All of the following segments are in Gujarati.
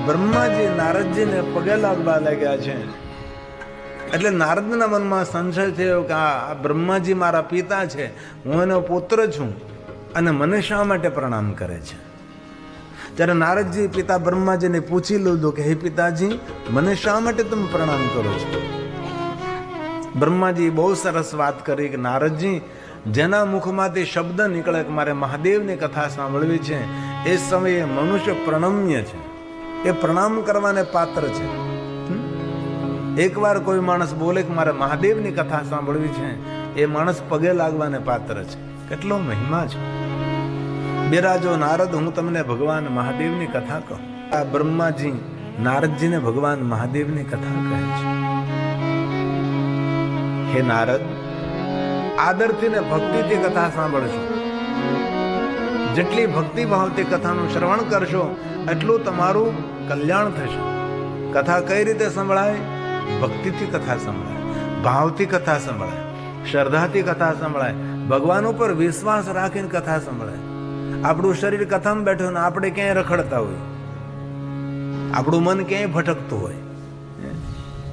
બ્રહ્માજી નારદજીને પગે લાગવા લાગ્યા છે. એટલે નારદના મનમાં સંશય થયો કે આ બ્રહ્માજી મારા પિતા છે, હું એનો પુત્ર છું, અને મને શા માટે પ્રણામ કરે છે? ત્યારે નારદજી પિતા બ્રહ્માજીને પૂછી લીધું કે હે પિતાજી, મને શા માટે તમે પ્રણામ કરો છો? બ્રહ્માજી બહુ સરસ વાત કરી કે નારદજી, જેના મુખમાંથી શબ્દ નીકળે કે મારે મહાદેવની કથા સાંભળવી છે, એ સમયે મનુષ્ય પ્રણમ્ય છે, એ પ્રણામ કરવાને પાત્ર છે. એકવાર કોઈ માણસ બોલે કે મારે મહાદેવની કથા સાંભળવી છે, એ માણસ પગે લાગવાને પાત્ર છે. કેટલો મહિમા છે. બિરાજો નારદ, હું તમને ભગવાન મહાદેવની કથા કહું. આ બ્રહ્માજી નારદજીને ભગવાન મહાદેવની કથા કહે છે. હે નારદ, આદરથી ને ભક્તિથી કથા સાંભળશો. જેટલી ભક્તિ ભાવથી કથાનું શ્રવણ કરશો એટલું તમારું કલ્યાણ થશે. કથા કઈ રીતે સંભળાય? ભક્તિથી કથા સંભળાય, ભાવથી કથા સંભળાય, શ્રદ્ધાથી કથા સંભળાય, ભગવાન ઉપર વિશ્વાસ રાખીને કથા સંભળાય. આપણું શરીર કથામાં બેઠું ને આપણે ક્યાંય રખડતા હોય, આપણું મન ક્યાંય ભટકતું હોય,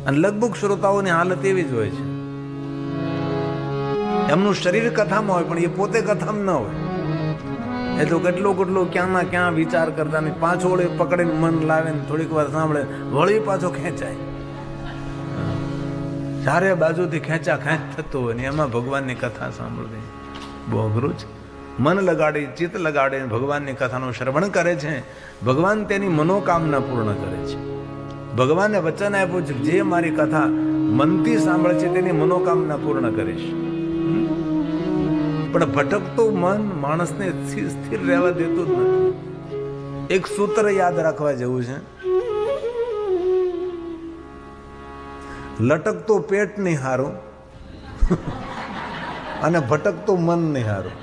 અને લગભગ શ્રોતાઓની હાલત એવી જ હોય છે. એમનું શરીર કથામાં હોય પણ એ પોતે કથામાં ન હોય. એ તો કેટલું ક્યાંના ક્યાં વિચાર કરતા નહીં, પાછો વળી પકડીને મન લાવે ને થોડીક વાર સાંભળે, વળી પાછો ખેંચાય. ચારે બાજુથી ખેંચા ખેંચ થતું હોય ને એમાં ભગવાનની કથા સાંભળવી બહુ અઘરું છે. મન લગાડી, ચિત્ત લગાડીને ભગવાનની કથાનું શ્રવણ કરે છે, ભગવાન તેની મનોકામના પૂર્ણ કરે છે. ભગવાને વચન આપ્યું છે, જે મારી કથા મનથી સાંભળે છે તેની મનોકામના પૂર્ણ કરીશ. પણ ભટકતું મન માણસને સ્થિર રહેવા દેતું જ નથી. એક સૂત્ર યાદ રાખવા જેવું છે, લટકતું પેટ નહીં હારું અને ભટકતું મન નહીં હારું.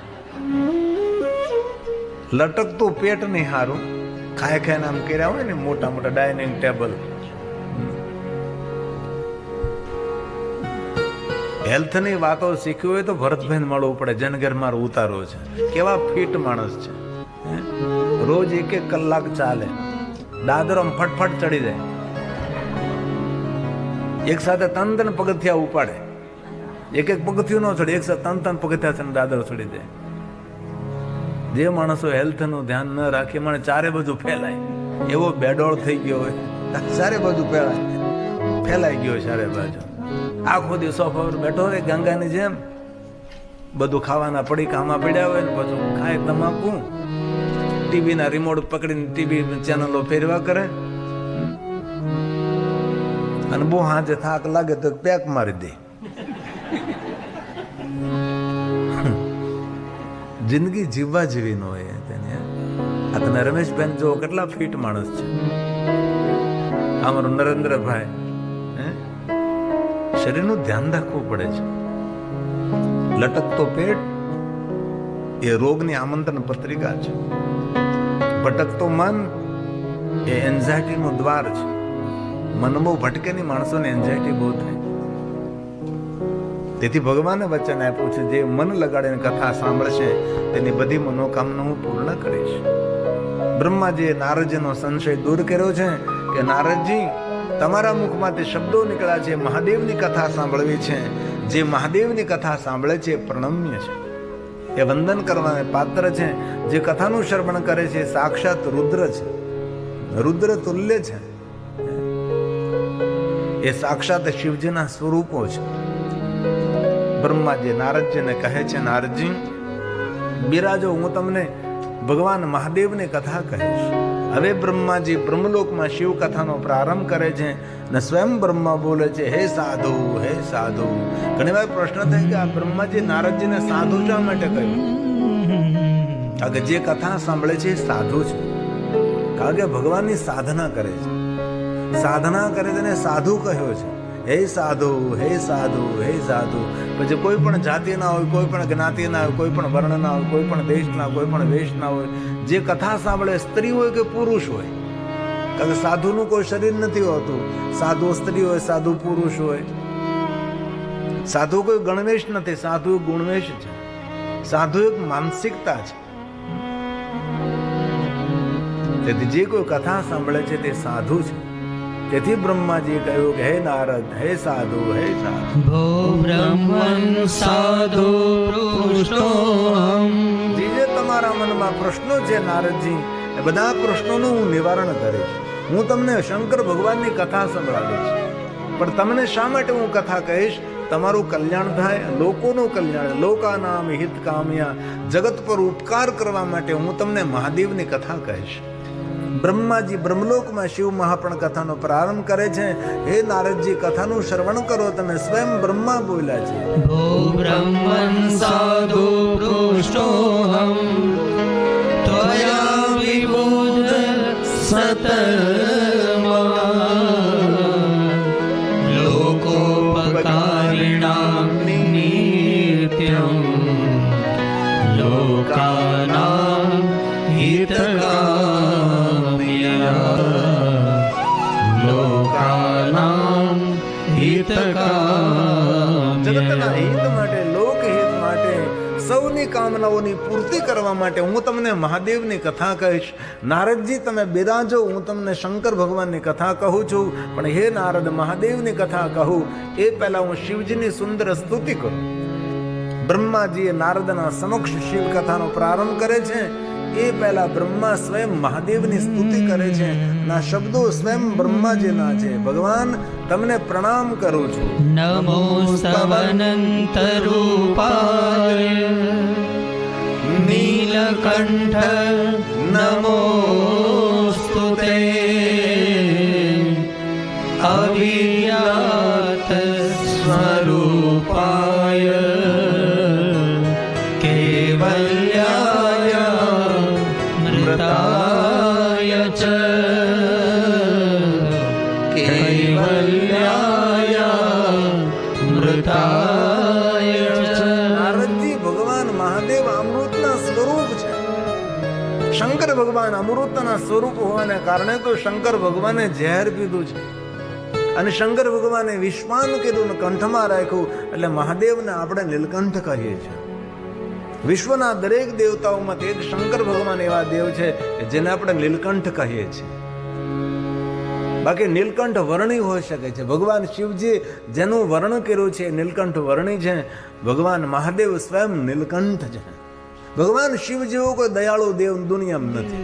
લટકતું પેટ નહીં હારું, ખાય ખાઈને આમ કર્યા હોય ને મોટા મોટા ડાઇનિંગ ટેબલ. હેલ્થની વાતો શીખવી હોય તો ભરતભાઈને મળવું પડે. જનગર મારો ઉતારો છે, કેવા ફિટ માણસ છે. રોજ 1-1 કલાક ચાલે, દાદરો ફટફટ ચડી જાય, એક સાથે 3 પગથિયા ઉપાડે, 1-1 પગથિયું ન ચડે, એક સાથે 3 પગથિયા છે દાદરો ચડી જાય. જે માણસો હેલ્થનું ધ્યાન ન રાખે મને ચારે બાજુ ફેલાય, એવો બેડોળ થઈ ગયો હોય, ચારે બાજુ ફેલાઈ ગયો ચારે બાજુ. આખો દિવસ સોફા પર બેઠો હોય ગંગાની જેમ, બધું ખાવાના પડીકામાં પડ્યા હોય ને પછી ખાય તમાકુ, ટીવીના રિમોટ પકડીને ટીવી ચેનલો ફેરવા કરે, અને બહુ હાજે થાક લાગે તો પેક મારી દે. જિંદગી જીવવા જેવી ન હોય તેને. આ તમે રમેશબેન જો કેટલા ફિટ માણસ છે. અમારું નરેન્દ્રભાઈ, શરીરનું ધ્યાન રાખવું પડે છે. લટકતો પેટ એ રોગની આમંત્રણ પત્રિકા છે. ભટકતો મન એ એન્ઝાયટીનું દ્વાર છે. મન બહુ ભટકે નહીં, માણસોને એન્ઝાયટી બહુ થાય. તેથી ભગવાને વચન આપ્યું છે, જે મન લગાડીને કથા સાંભળશે તેની બધી મનોકામના હું પૂર્ણ કરીશ. બ્રહ્માજીએ નારદજીનો સંશય દૂર કર્યો છે કે નારદજી, તમારા મુખમાંથી શબ્દો નીકળ્યા છે, મહાદેવની કથા સાંભળવી છે. જે મહાદેવની કથા સાંભળે છે પ્રણમ્ય છે, એ વંદન કરવાને પાત્ર છે. જે કથાનું શ્રવણ કરે છે સાક્ષાત રુદ્ર છે, રુદ્ર તુલ્ય છે. એ સાક્ષાત શિવજીના સ્વરૂપો છે. બ્રહ્માજી નારદજીને કહે છે, નારદજી બિરાજો, હું તમને ભગવાન મહાદેવની કથા કહીશ. હવે બ્રહ્માજી બ્રહ્મલોકમાં શિવ કથાનો પ્રારંભ કરે છે અને સ્વયં બ્રહ્મા બોલે છે, હે સાધુ, હે સાધુ. ઘણી વાર પ્રશ્ન થાય કે આ બ્રહ્માજી નારદજીને સાધુ શા માટે કહ્યું? કારણ કે જે કથા સાંભળે છે એ સાધુ છે. કારણ કે ભગવાનની સાધના કરે છે, સાધના કરે તેને સાધુ કહ્યો છે. હે સાધુ, હે સાધુ, હે સાધુ. પછી કોઈ પણ જાતિના હોય, કોઈ પણ જ્ઞાતિના હોય, કોઈ પણ વર્ણના હોય, કોઈ પણ દેશના, કોઈ પણ વેશના હોય, જે કથા સાંભળે સ્ત્રી હોય કે પુરુષ હોય, કારણ કે સાધુનું કોઈ શરીર નથી હોતું. સાધુ સ્ત્રી હોય, સાધુ પુરુષ હોય. સાધુ કોઈ ગણવેશ નથી, સાધુ ગુણવેશ છે. સાધુ એક માનસિકતા છે. તેથી જે કોઈ કથા સાંભળે છે તે સાધુ છે. તેથી બ્રહ્માજીએ કહ્યું કે હે નારદ, હે સાધુ, હે સાધુ. ભો બ્રહ્મન સાધુ પૃષ્ટોહમ. જે તમારા મનમાં પ્રશ્નો છે નારદજી, એ બધા પ્રશ્નોનું હું નિવારણ કરીશ. હું તમને શંકર ભગવાનની કથા સંભળાવીશ. પણ તમને શા માટે હું કથા કહીશ? તમારું કલ્યાણ થાય, લોકોનું કલ્યાણ, લોકાનામ હિત કામ્યા, જગત પર ઉપકાર કરવા માટે હું તમને મહાદેવની કથા કહીશ. બ્રહ્માજી બ્રહ્મલોકમાં શિવ મહાપણ કથાનો પ્રારંભ કરે છે. હે નારદજી, કથાનું શ્રવણ કરો. તમે સ્વયં બ્રહ્મા બોલ્યા છે. ભો બ્રહ્મન સાધુ પૃષ્ટોહમ ત્વયા વિબુધ સતર્મા લોકોપકારિણામ નિત્યમ લોકાનામ લોકાનામ હિતકામ્ય. જગતના હિત માટે, લોકહિત માટે, સૌની કામનાઓની પૂર્તિ કરવા માટે હું તમને મહાદેવની કથા કહીશ. નારદજી, તમે બિરાજો, હું તમને શંકર ભગવાનની કથા કહું છું. પણ હે નારદ, મહાદેવની કથા કહું એ પહેલા હું શિવજીની સુંદર સ્તુતિ કરું. બ્રહ્માજીએ નારદના સમક્ષ શિવ કથાનો પ્રારંભ કરે છે. એ પહેલા બ્રહ્મા સ્વયં મહાદેવની સ્તુતિ કરે છે. ના શબ્દો સ્વયં બ્રહ્માજીના છે. ભગવાન, તમને પ્રણામ કરું છું. નમો સવનંત રૂપાય નીલકંઠ નમોસ્તુતે અવિદ્યાત સ્વરૂપાય કેવલ્યાય મૃતાય ચ કૈવલ્યાય મૃતાય ચ. નારદજી, ભગવાન મહાદેવ અમૃતના સ્વરૂપ છે. શંકર ભગવાન અમૃતના સ્વરૂપ હોવાને કારણે તો શંકર ભગવાને ઝેર પીધું છે અને શંકર ભગવાને વિશ્વાન કીધું ને કંઠમાં રાખ્યું. એટલે મહાદેવને આપણે નીલકંઠ કહીએ છીએ. વિશ્વના દરેક દેવતાઓમાં એક શંકર ભગવાન એવા દેવ છે જેને આપણે નીલકંઠ કહીએ છીએ. બાકી નીલકંઠ વર્ણી હોઈ શકે છે. ભગવાન શિવજી જેનું વર્ણ કર્યું છે નીલકંઠ વર્ણી છે. ભગવાન મહાદેવ સ્વયં નીલકંઠ છે. ભગવાન શિવ જેવો કોઈ દયાળુ દેવ દુનિયામાં નથી.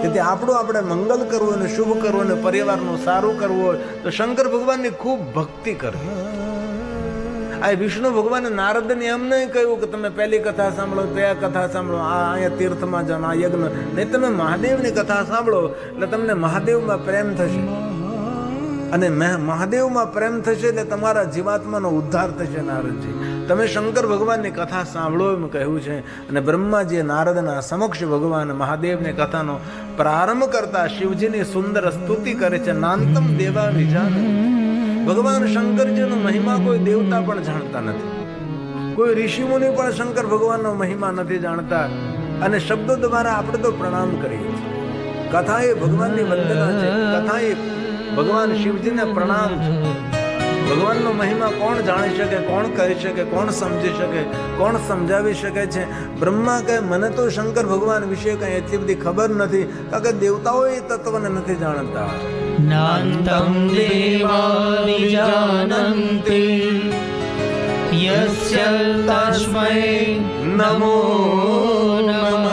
તેથી આપણું આપણે મંગલ કરવું અને શુભ કરવું અને પરિવારનું સારું કરવું હોય તો શંકર ભગવાનની ખૂબ ભક્તિ કરવી. આ વિષ્ણુ ભગવાને નારદને એમ નહીં કહ્યું કે તમે પહેલી કથા સાંભળો, તે કથા સાંભળો, અહીંયા તીર્થમાં જાઓ, આ યજ્ઞ નહીં. તમે મહાદેવની કથા સાંભળો એટલે તમને મહાદેવમાં પ્રેમ થશે અને મહાદેવમાં પ્રેમ થશે એટલે તમારા જીવાત્માનો ઉદ્ધાર થશે. નારદજી, તમે શંકર ભગવાનની કથા સાંભળો એમ કહ્યું છે. અને બ્રહ્માજીએ નારદના સમક્ષ ભગવાન મહાદેવની કથાનો પ્રારંભ કરતા શિવજીની સુંદર સ્તુતિ કરે છે. નાંતમ દેવા વિજાન. ભગવાન શંકરજીનો મહિમા કોઈ દેવતા પણ જાણતા નથી. કોઈ ઋષિમુનિ પણ શંકર ભગવાનનો મહિમા નથી જાણતા. અને શબ્દો દ્વારા આપણે તો પ્રણામ કરીએ છીએ. કથા એ ભગવાનની વંદના છે. કથા એ ભગવાન શિવજીને પ્રણામ છે. ભગવાનનો મહિમા કોણ જાણી શકે, કોણ કહી શકે, કોણ સમજી શકે, કોણ સમજાવી શકે છે? બ્રહ્મા કહે, મને તો શંકર ભગવાન વિશે કઈ એટલી બધી ખબર નથી, કારણ કે દેવતાઓ એ તત્વને નથી જાણતા. નાંતમ દેવા વિજાનન્તિ યસ્ય તસ્મૈ નમો નમઃ.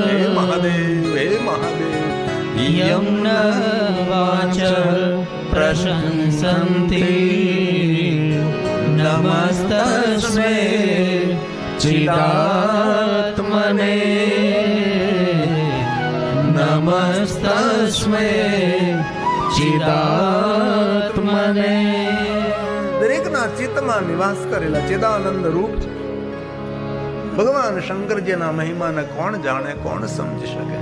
હે મહાદેવ, હે મહાદેવ. યમ ન વાચ પ્રશંસન્તિ નમસ્તસ્મૈ ચિદાત્મને નમસ્તસ્મૈ ચિદાત્મને. દરેકના ચિત્તમાં નિવાસ કરેલા ચિદાનંદ રૂપ છે. ભગવાન શંકરજીના મહિમાને કોણ જાણે, કોણ સમજી શકે?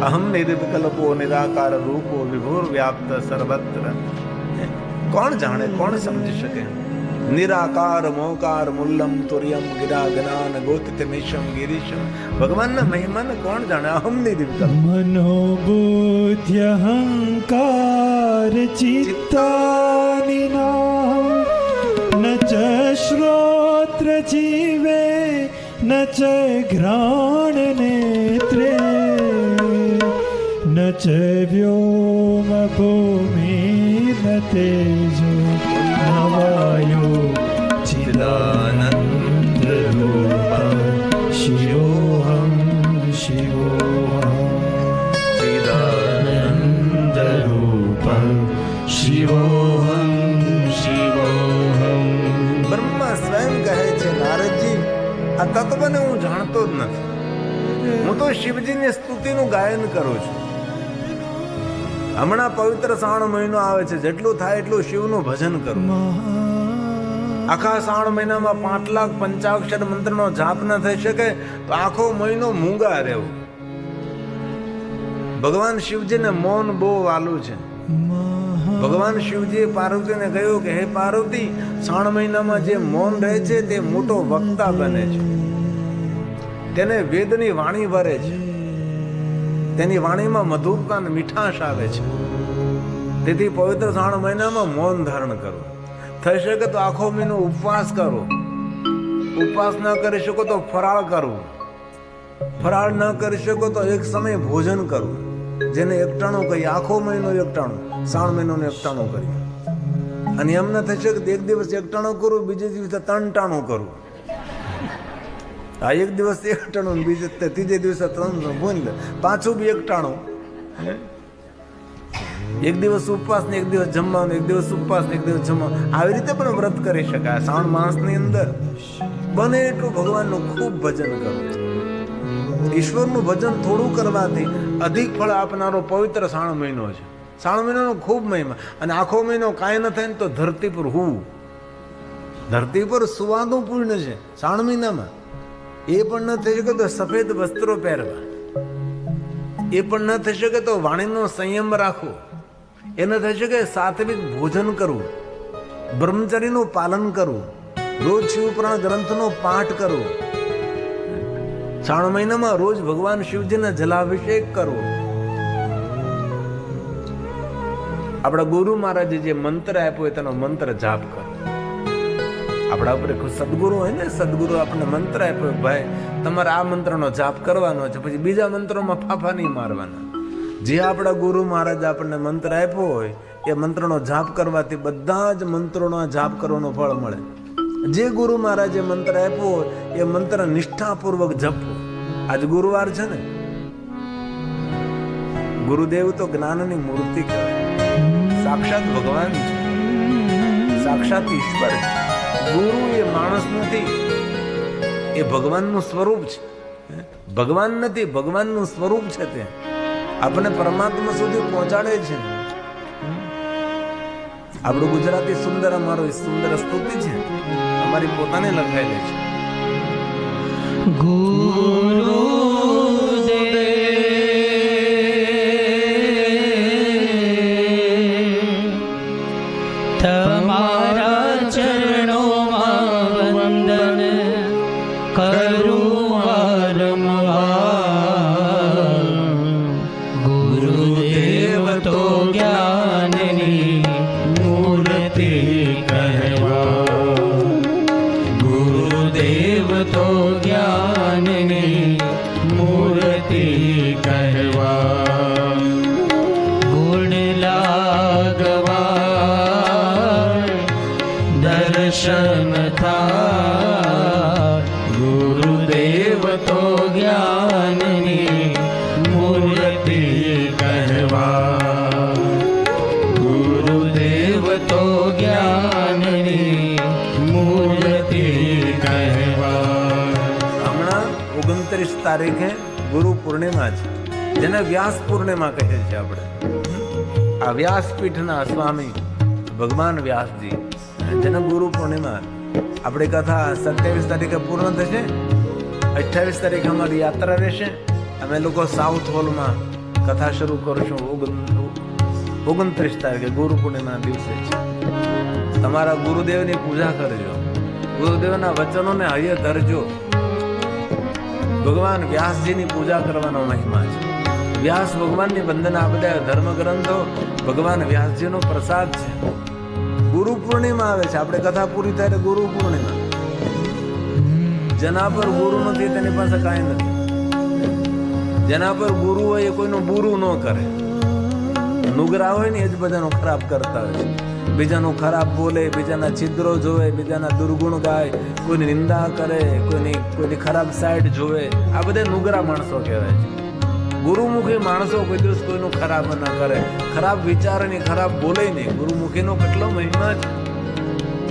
અહમ નિર્વિકલ્પો નિરાકાર રૂપો વિભુર વ્યાપ્ત સર્વત્ર. કોણ જાણે, કોણ સમજી શકે? નિરાકાર મોકાર મુલ્લમ તુર્યમ ગિરા જ્ઞાન ગોતિતમિશમ ગિરીશમ. ભગવાનના મહિમાને કોણ જાણે? અહમ નિર્વિકલ્પ. મનોબુદ્ધ્યહંકાર ચિત્તાનિ ન ચ શ્રોત્ર જીવે ન ચ ઘ્રાણ નેત્રે च व्योम भूमि न तेजो न वायो चिदानन्दरूपं शिवोऽहं शिवोऽहं चिदानन्दरूपं शिवोऽहं शिवोऽहं. બ્રહ્મા સ્વયં કહે છે, નારદજી, આ તત્વને હું જાણતો જ નથી. હું તો શિવજીની સ્તુતિનું ગાયન કરું છું. હમણાં પવિત્ર શ્રાવણ મહિનો આવે છે, જેટલું થાય એટલું શિવનું ભજન કરું. આખા શ્રાવણ મહિનામાં 5,55,000 મંત્રનો જાપ ન થઈ શકે તો આખો મહિનો મૂંગા રહેવું. ભગવાન શિવજીને મૌન બહુ વાલું છે. ભગવાન શિવજીએ પાર્વતીને કહ્યું કે હે પાર્વતી, શ્રાવણ મહિનામાં જે મૌન રહે છે તે મોટો વક્તા બને છે, તેને વેદની વાણી ભરે છે, તેની વાણીમાં મધુરતા અને મીઠાશ આવે છે. તેથી પવિત્ર શ્રાવણ મહિનામાં મૌન ધારણ કરો. થઈ શકે તો આખો મહિનો ઉપવાસ કરો. ઉપવાસ ન કરી શકો તો ફરાળ કરવું. ફરાળ ન કરી શકો તો એક સમય ભોજન કરવું, જેને એકટાણું કહીએ. આખો મહિનો એકટાણું, શ્રાવણ મહિનાનું એકટાણું કરીએ. અને એમ ન થઈ શકે તો એક દિવસ એકટાણું કરું, બીજે દિવસે 3 ટાણું કરું. આ એક દિવસ એકટાણું, બીજે ત્રીજે દિવસે 3 ભૂન, પાછું બી એકટાણું. એક દિવસ ઉપવાસ ને એક દિવસ જમવાનું, એક દિવસ ઉપવાસ ને એક દિવસ જમવાનું. આવી રીતે પણ વ્રત કરી શકાય. શ્રાવણ માસની અંદર બને એટલું ભગવાનનું ખૂબ ભજન કરવું. ઈશ્વરનું ભજન થોડું કરવાથી અધિક ફળ આપનારો પવિત્ર શ્રાવણ મહિનો છે. શ્રાવણ મહિનાનો ખૂબ મહિમા. અને આખો મહિનો કાંઈ ન થાય ને તો ધરતી પર હોવું. ધરતી પર સુવાનું પુણ્ય છે શ્રાવણ મહિનામાં. એ પણ ન થઈ શકે તો સફેદ વસ્ત્રો પહેરવા. એ પણ ન થઈ શકે તો વાણીનો સંયમ રાખવો. એ ન થઈ શકે સાત્વિક ભોજન કરવું, બ્રહ્મચર્યનું પાલન કરવું, રોજ શિવપુરાણ ગ્રંથનો પાઠ કરવો. શ્રાવણ મહિનામાં રોજ ભગવાન શિવજીના જલાભિષેક કરવો. આપણા ગુરુ મહારાજે જે મંત્ર આપ્યો હોય તેનો મંત્ર જાપ કરો. આપણા ઉપર સદગુરુ હોય ને, સદગુરુ આપણને મંત્ર આપ્યો, ભાઈ તમારે આ મંત્રનો જાપ કરવાનો છે, પછી બીજા મંત્રોમાં ફાફા નહીં મારવાના. જે આપણા ગુરુ મહારાજ આપણને મંત્ર આપ્યો હોય એ મંત્રનો જાપ કરવાથી બધા જ મંત્રોનો જાપ કરવાનો ફળ મળે. જે ગુરુ મહારાજે મંત્ર આપ્યો હોય એ મંત્ર નિષ્ઠાપૂર્વક જપવો. આજ ગુરુવાર છે ને, ગુરુદેવ તો જ્ઞાનની મૂર્તિ કહેવાય. સાક્ષાત ભગવાન છે, સાક્ષાત ઈશ્વર છે. ગુરુ એ માણસ નથી, એ ભગવાનનું સ્વરૂપ છે. ભગવાન નથી, ભગવાનનું સ્વરૂપ છે. તે આપણને પરમાત્મા સુધી પહોંચાડે છે. આપણું ગુજરાતી સુંદર, અમારો સુંદર સ્તુતિ છે, અમારી પોતાને લખાયેલી છે. ગુરુ તમારા ચરણોમાં વંદન કરું વારંવાર. ગુરુદેવ તો જ્ઞાનની મૂર્તિ કહેવા. ગુરુદેવ તો જ્ઞાનની મૂર્તિ કહેવા. ગુણ લાગવા દર્શન થાય. ગુરુદેવ તો જ્ઞાનની મૂર્તિ કહેવા. ગુરુદેવ તો જ્ઞાનની મૂર્તિ કહેવા. હમણાં 29 તારીખે ગુરુ પૂર્ણિમા છે, જેને વ્યાસ પૂર્ણિમા કહે છે. આપણે આ વ્યાસપીઠના સ્વામી ભગવાન વ્યાસજી, જેને ગુરુ પૂર્ણિમા. આપણી કથા 27 તારીખે પૂર્ણ થશે. 28 તારીખે અમારી યાત્રા રહેશે. અમે લોકો સાઉથ હોલમાં કથા શરૂ કરશું. 29 તારીખે ગુરુ પૂર્ણિમાના દિવસે છે. તમારા ગુરુદેવની પૂજા કરજો, ગુરુદેવના વચનોને હૈયે ધરજો. ભગવાન વ્યાસજીની પૂજા કરવાનો મહિમા છે. વ્યાસ ભગવાનની વંદના. આ બધા ધર્મ ગ્રંથો ભગવાન વ્યાસજીનો પ્રસાદ છે. ગુરુ પૂર્ણિમા આવે છે, આપણે કથા પૂરી થાય ગુરુ પૂર્ણિમા. જેના પર ગુરુ નથી તેની પાસે કાંઈ નથી. જેના પર ગુરુ હોય એ કોઈનું બુરું ન કરે. નુગરા હોય ને એ જ બધાનો ખરાબ કરતા હોય છે. બીજાનું ખરાબ બોલે, બીજાના છિદ્રો જોવે, બીજાના દુર્ગુણ ગાય, કોઈની નિંદા કરે, કોઈની ખરાબ સાઈડ જોવે. આ બધા નુગરા માણસો કહેવાય છે. ગુરુમુખી માણસો કોઈ દિવસ કોઈનું ખરાબ ન કરે, ખરાબ વિચારે નહીં, ખરાબ બોલે નહીં. ગુરુમુખીનો કેટલો મહિમા છે.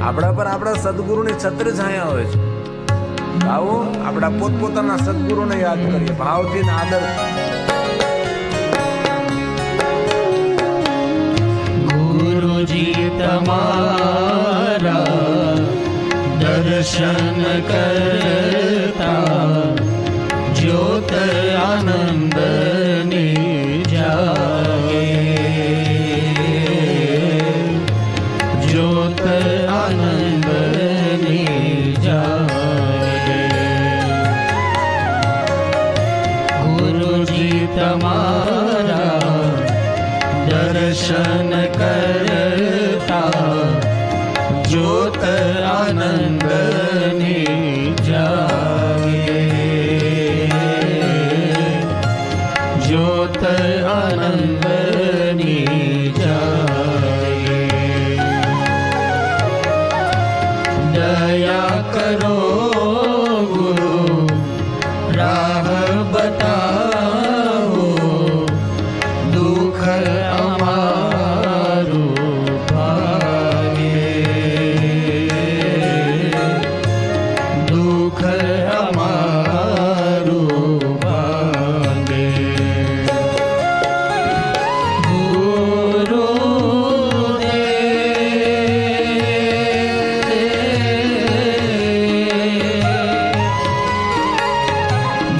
આપણા પર આપણા સદગુરુની છત્ર છાયા હોય છે. આવો આપણા પોતપોતાના સદગુરુને યાદ કરીએ ભાવથી ને આદર. ગુરુજી તમારા દર્શન કરતા જ્યોત આનંદની જાગે, જ્યોત આનંદની જાગે. ગુરુજી તમારા દર્શન કરતા જ્યોત આનંદની જાગે, જ્યોત આનંદની જાગે. દયા કરો ગુરુ રાહ બતાવો, દુઃખ અમારું ભાગે, દુઃખ અમારું ભાગે.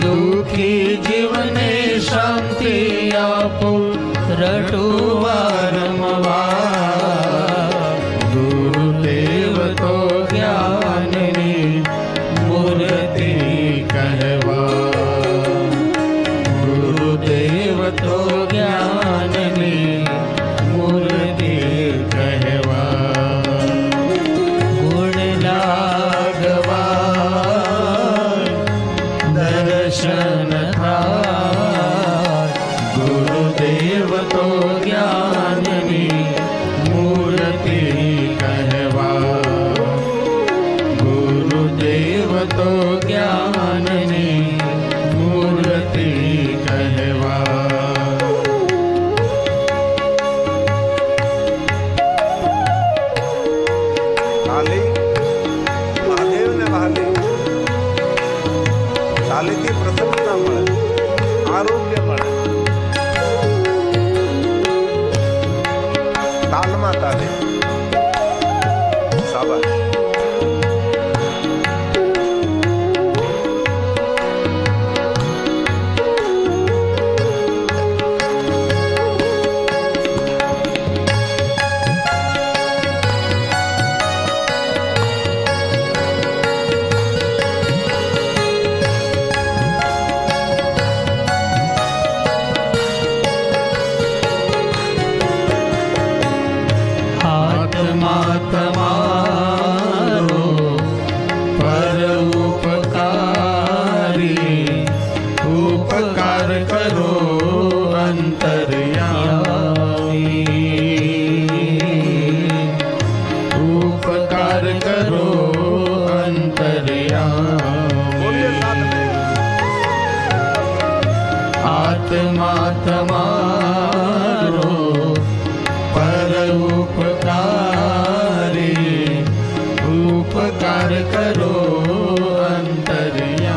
દુઃખી જીવને શાંતિ આપો, રટું વારંવાર. ગુરુદેવ તો જ્ઞાનની મૂર્તિ કહેવા, ગુરુદેવ તો જ્ઞાનની મૂર્તિ કહેવા. ગુણ લાગવા દર્શન થાય, ગુરુદેવ તો જ્ઞાનની મૂર્તિ કહેવા, ગુરુદેવ તો જ્ઞાનની મૂર્તિ કહેવા. હાલી મહાદેવને વહાલી, હાલીથી પ્રસન્નતા મળે, આરોગ્ય મળે. તાલમાં તાલે શાબાશ. આત્મા તમારો પરોપકારી, ઉપકાર કરો અંતર્યામી, ઉપકાર કરો અંતર્યામી. આત્મા તમારો પરોપકારી, ઉપકાર કરો અંતર્યામી,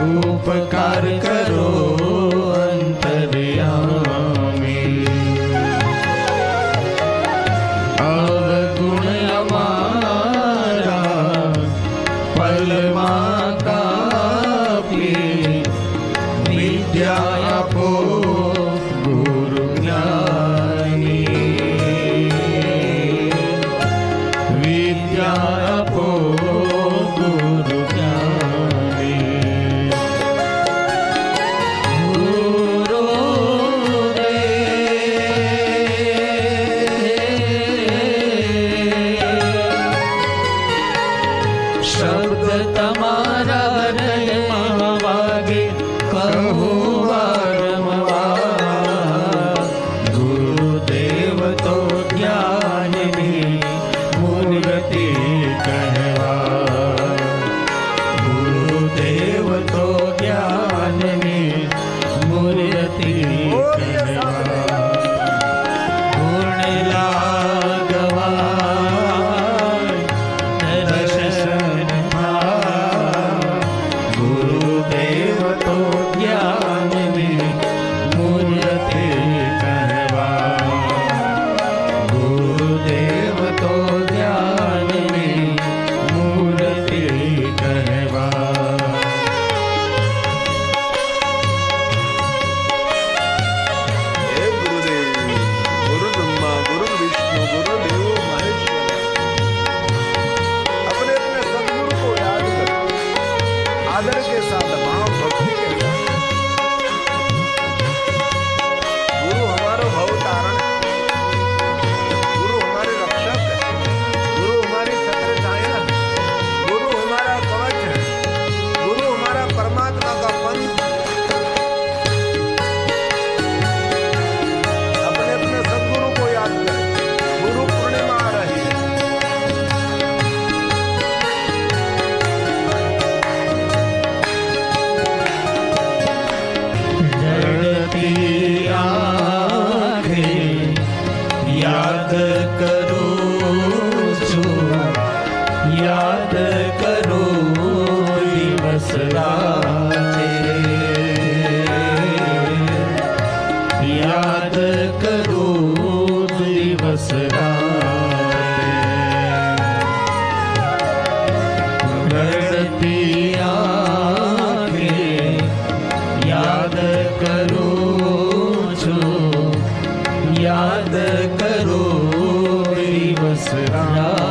ઉપકાર કરો અંતર્યામી. અવગુણ અમારા પલમાં કાપી, વિદ્યા આપો ગુરુ જ્ઞાની, વિદ્યા આપો ગુરુ જ્ઞાની. શબ્દ તમારા હૃદયમાં વાગે, કહું યાદ કરું દિવસ રડતી આંખે યાદ કરું છું, યાદ કરું દિવસ રાત.